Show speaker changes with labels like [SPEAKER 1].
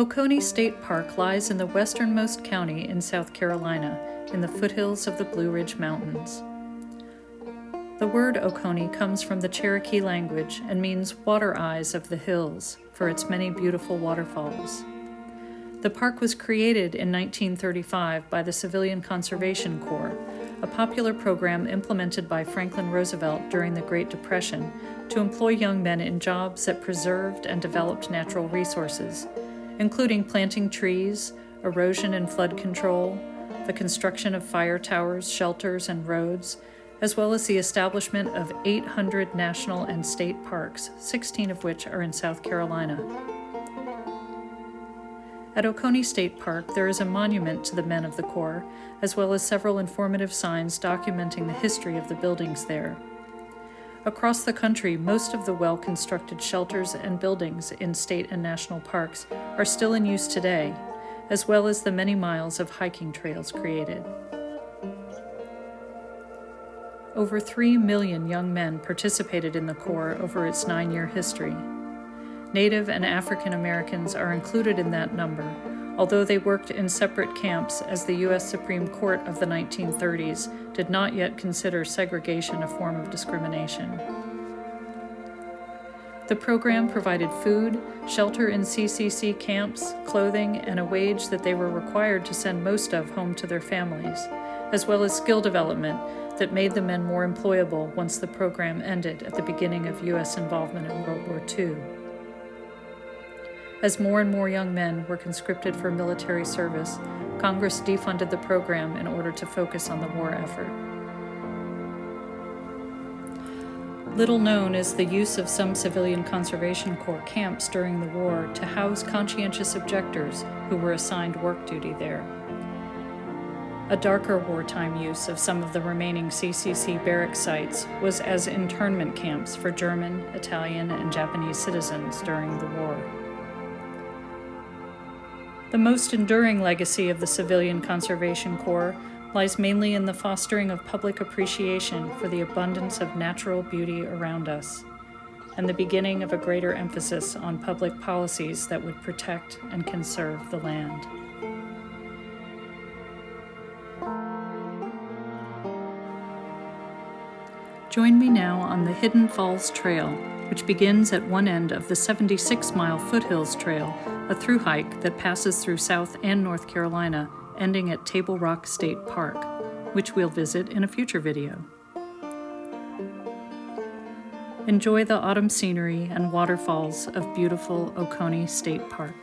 [SPEAKER 1] Oconee State Park lies in the westernmost county in South Carolina, in the foothills of the Blue Ridge Mountains. The word Oconee comes from the Cherokee language and means water eyes of the hills for its many beautiful waterfalls. The park was created in 1935 by the Civilian Conservation Corps, a popular program implemented by Franklin Roosevelt during the Great Depression to employ young men in jobs that preserved and developed natural resources, including planting trees, erosion and flood control, the construction of fire towers, shelters, and roads, as well as the establishment of 800 national and state parks, 16 of which are in South Carolina. At Oconee State Park, there is a monument to the men of the Corps, as well as several informative signs documenting the history of the buildings there. Across the country, most of the well-constructed shelters and buildings in state and national parks are still in use today, as well as the many miles of hiking trails created. Over 3 million young men participated in the Corps over its 9-year history. Native and African Americans are included in that number, although they worked in separate camps as the U.S. Supreme Court of the 1930s did not yet consider segregation a form of discrimination. The program provided food, shelter in CCC camps, clothing, and a wage that they were required to send most of home to their families, as well as skill development that made the men more employable once the program ended at the beginning of U.S. involvement in World War II. As more and more young men were conscripted for military service, Congress defunded the program in order to focus on the war effort. Little known is the use of some Civilian Conservation Corps camps during the war to house conscientious objectors who were assigned work duty there. A darker wartime use of some of the remaining CCC barrack sites was as internment camps for German, Italian, and Japanese citizens during the war. The most enduring legacy of the Civilian Conservation Corps lies mainly in the fostering of public appreciation for the abundance of natural beauty around us, and the beginning of a greater emphasis on public policies that would protect and conserve the land. Join me now on the Hidden Falls Trail, which begins at one end of the 76-mile Foothills Trail, a through hike that passes through South and North Carolina, ending at Table Rock State Park, which we'll visit in a future video. Enjoy the autumn scenery and waterfalls of beautiful Oconee State Park.